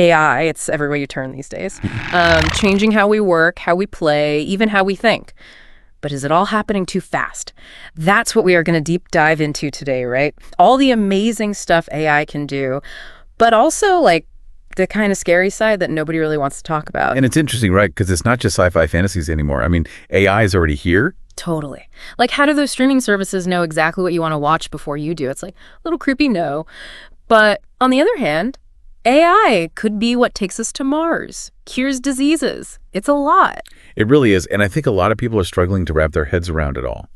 AI, it's every way you turn these days, changing how we work, how we play, even how we think. But is it all happening too fast? That's what we are going to deep dive into today, right? All the amazing stuff AI can do, but also like the kind of scary side that nobody really wants to talk about. And it's interesting, right? Because it's not just sci-fi fantasies anymore. I mean, AI is already here. Totally. Like, how do those streaming services know exactly what you want to watch before you do? It's like a little creepy, no. But on the other hand, AI could be what takes us to Mars, cures diseases. It's a lot. It really is. And I think a lot of people are struggling to wrap their heads around it all.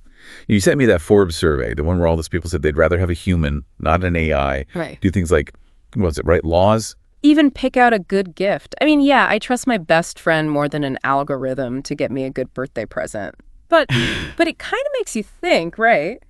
You sent me that Forbes survey, the one where all those people said they'd rather have a human, not an AI. Right. Do things like, what's it, write laws? Even pick out a good gift. I mean, yeah, I trust my best friend more than an algorithm to get me a good birthday present. But it kind of makes you think, right?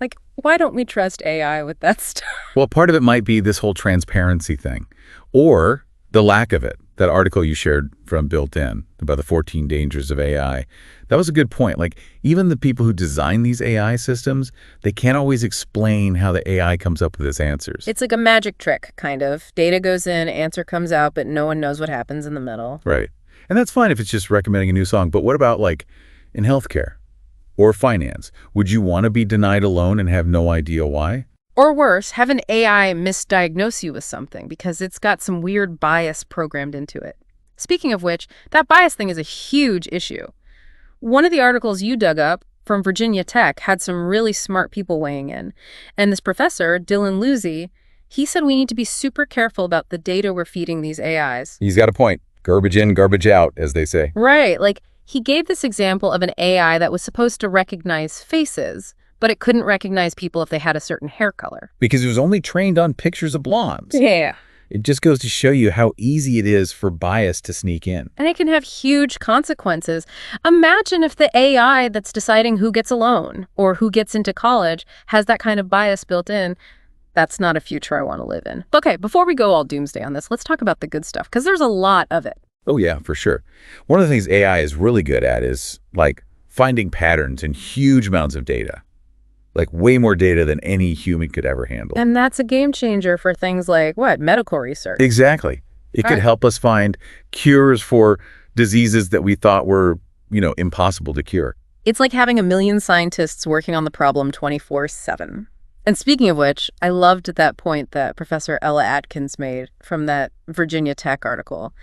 Like, why don't we trust AI with that stuff? Well, part of it might be this whole transparency thing, or the lack of it. That article you shared from Built In about the 14 dangers of AI, that was a good point. Like, even the people who design these AI systems, they can't always explain how the AI comes up with its answers. It's like a magic trick, kind of. Data goes in, answer comes out, but no one knows what happens in the middle. Right. And that's fine if it's just recommending a new song. But what about, like, in healthcare or finance? Would you want to be denied a loan and have no idea why? Or worse, have an AI misdiagnose you with something because it's got some weird bias programmed into it. Speaking of which, that bias thing is a huge issue. One of the articles you dug up from Virginia Tech had some really smart people weighing in. And this professor, Dylan Lucy, he said we need to be super careful about the data we're feeding these AIs. He's got a point. Garbage in, garbage out, as they say. Right. Like, he gave this example of an AI that was supposed to recognize faces, but it couldn't recognize people if they had a certain hair color. Because it was only trained on pictures of blondes. Yeah. It just goes to show you how easy it is for bias to sneak in. And it can have huge consequences. Imagine if the AI that's deciding who gets a loan or who gets into college has that kind of bias built in. That's not a future I want to live in. Okay, before we go all doomsday on this, let's talk about the good stuff, because there's a lot of it. Oh, yeah, for sure. One of the things AI is really good at is, like, finding patterns in huge amounts of data. Like, way more data than any human could ever handle. And that's a game changer for things like, what, medical research? Exactly. It could help us find cures for diseases that we thought were, impossible to cure. It's like having a million scientists working on the problem 24/7. And speaking of which, I loved that point that Professor Ella Atkins made from that Virginia Tech article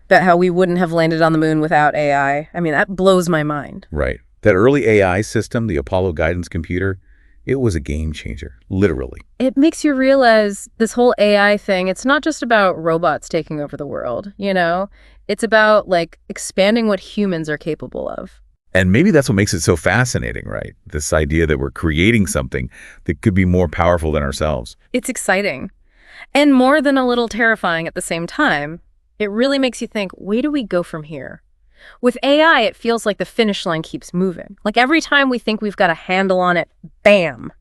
about how we wouldn't have landed on the moon without AI. I mean, that blows my mind. Right. That early AI system, the Apollo guidance computer, it was a game changer, literally. It makes you realize this whole AI thing, it's not just about robots taking over the world, It's about, like, expanding what humans are capable of. And maybe that's what makes it so fascinating, right? This idea that we're creating something that could be more powerful than ourselves. It's exciting. And more than a little terrifying at the same time. It really makes you think, where do we go from here? With AI, it feels like the finish line keeps moving. Like, every time we think we've got a handle on it, bam,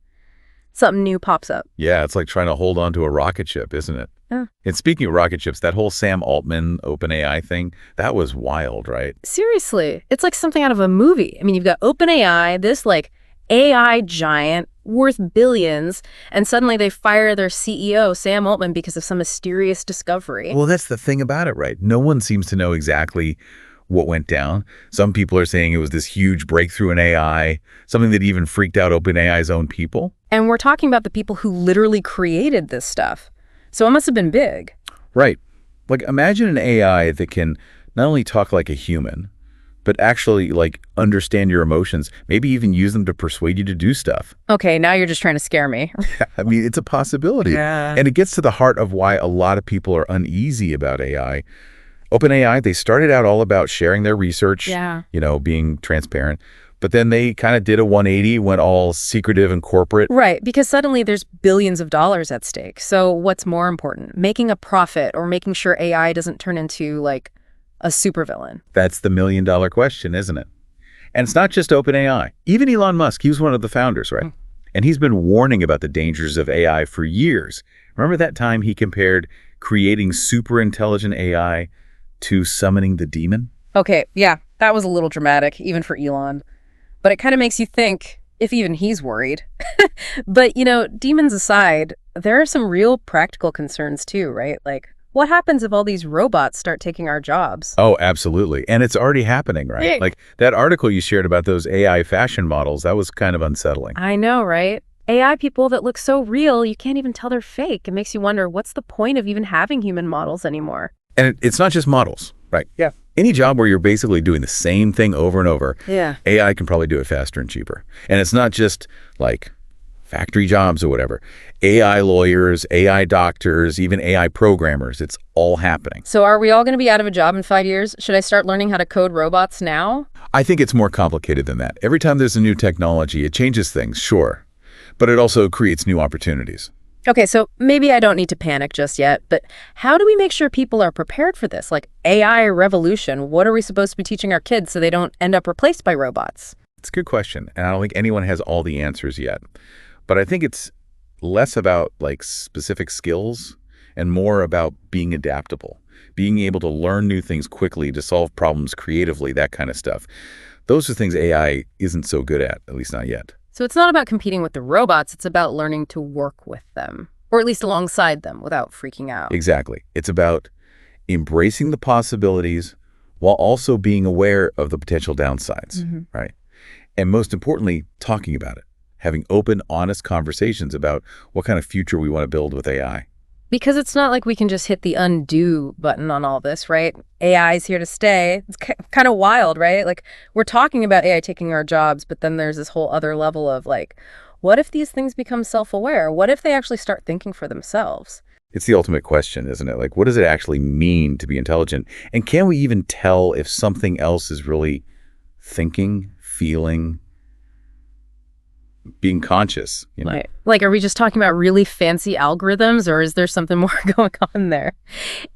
something new pops up. Yeah, it's like trying to hold on to a rocket ship, isn't it? Yeah. And speaking of rocket ships, that whole Sam Altman OpenAI thing, that was wild, right? Seriously, it's like something out of a movie. I mean, you've got OpenAI, this, like, AI giant worth billions, and suddenly they fire their CEO, Sam Altman, because of some mysterious discovery. Well, that's the thing about it, right? No one seems to know exactly what went down. Some people are saying it was this huge breakthrough in AI, something that even freaked out OpenAI's own people. And we're talking about the people who literally created this stuff. So it must have been big. Right. Like, imagine an AI that can not only talk like a human, but actually, like, understand your emotions, maybe even use them to persuade you to do stuff. Okay, now you're just trying to scare me. I mean, it's a possibility. Yeah. And it gets to the heart of why a lot of people are uneasy about AI. OpenAI, they started out all about sharing their research, being transparent. But then they kind of did a 180, went all secretive and corporate. Right, because suddenly there's billions of dollars at stake. So what's more important, making a profit or making sure AI doesn't turn into, like, a supervillain? That's the million-dollar question, isn't it? And it's not just OpenAI. Even Elon Musk, he was one of the founders, right? And he's been warning about the dangers of AI for years. Remember that time he compared creating super intelligent AI to summoning the demon? Okay, yeah, that was a little dramatic, even for Elon. But it kind of makes you think, if even he's worried. But, demons aside, there are some real practical concerns too, right? Like, What happens if all these robots start taking our jobs? Oh, absolutely. And it's already happening, right? Hey. Like that article you shared about those AI fashion models, that was kind of unsettling. I know, right? AI people that look so real, you can't even tell they're fake. It makes you wonder, what's the point of even having human models anymore? And it's not just models, right? Yeah. Any job where you're basically doing the same thing over and over, Yeah. AI can probably do it faster and cheaper. And it's not just like factory jobs or whatever. AI lawyers, AI doctors, even AI programmers, it's all happening. So are we all going to be out of a job in 5 years? Should I start learning how to code robots now? I think it's more complicated than that. Every time there's a new technology, it changes things, sure, but it also creates new opportunities. Okay, so maybe I don't need to panic just yet, but how do we make sure people are prepared for this? Like AI revolution, what are we supposed to be teaching our kids so they don't end up replaced by robots? It's a good question, and I don't think anyone has all the answers yet. But I think it's less about like specific skills and more about being adaptable, being able to learn new things quickly, to solve problems creatively, that kind of stuff. Those are things AI isn't so good at least not yet. So it's not about competing with the robots, it's about learning to work with them, or at least alongside them without freaking out. Exactly. It's about embracing the possibilities while also being aware of the potential downsides, right? And most importantly, talking about it, having open, honest conversations about what kind of future we want to build with AI. Because it's not like we can just hit the undo button on all this, right? AI is here to stay. It's kind of wild, right? Like, we're talking about AI taking our jobs, but then there's this whole other level of like, what if these things become self-aware? What if they actually start thinking for themselves? It's the ultimate question, isn't it? Like, what does it actually mean to be intelligent? And can we even tell if something else is really thinking, feeling, being conscious, you know? Right. Like, are we just talking about really fancy algorithms, or is there something more going on there?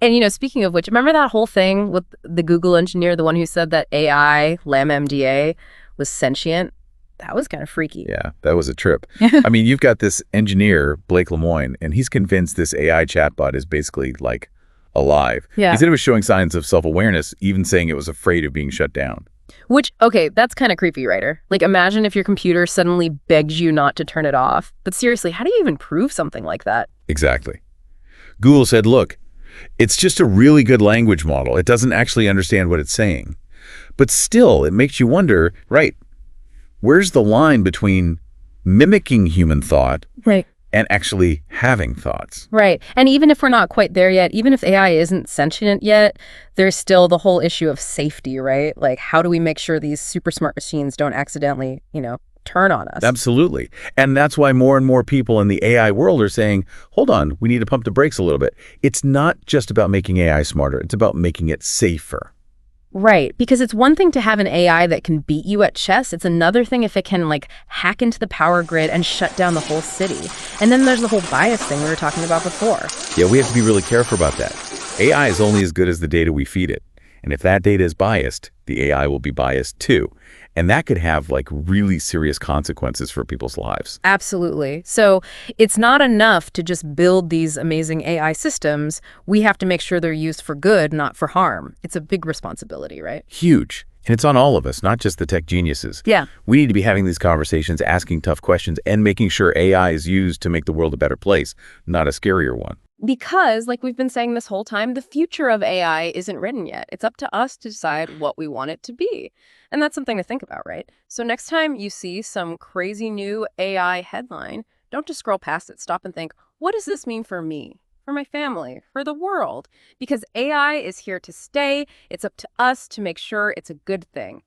And, speaking of which, remember that whole thing with the Google engineer, the one who said that AI, LaMDA, was sentient? That was kind of freaky. Yeah, that was a trip. I mean, you've got this engineer, Blake Lemoine, and he's convinced this AI chatbot is basically like alive. Yeah. He said it was showing signs of self-awareness, even saying it was afraid of being shut down. Which, okay, that's kind of creepy, writer. Like, imagine if your computer suddenly begs you not to turn it off. But seriously, how do you even prove something like that? Exactly. Google said, look, it's just a really good language model. It doesn't actually understand what it's saying. But still, it makes you wonder, right, where's the line between mimicking human thought Right. and actually having thoughts? Right. And even if we're not quite there yet, even if AI isn't sentient yet, there's still the whole issue of safety, right? Like, how do we make sure these super smart machines don't accidentally, turn on us? Absolutely. And that's why more and more people in the AI world are saying, hold on, we need to pump the brakes a little bit. It's not just about making AI smarter. It's about making it safer. Right, because it's one thing to have an AI that can beat you at chess. It's another thing if it can, like, hack into the power grid and shut down the whole city. And then there's the whole bias thing we were talking about before. Yeah, we have to be really careful about that. AI is only as good as the data we feed it. And if that data is biased, the AI will be biased too. And that could have like really serious consequences for people's lives. Absolutely. So it's not enough to just build these amazing AI systems. We have to make sure they're used for good, not for harm. It's a big responsibility, right? Huge. And it's on all of us, not just the tech geniuses. Yeah. We need to be having these conversations, asking tough questions, and making sure AI is used to make the world a better place, not a scarier one. Because, like we've been saying this whole time, the future of AI isn't written yet. It's up to us to decide what we want it to be. And that's something to think about, right? So next time you see some crazy new AI headline, don't just scroll past it. Stop and think, what does this mean for me, for my family, for the world? Because AI is here to stay. It's up to us to make sure it's a good thing.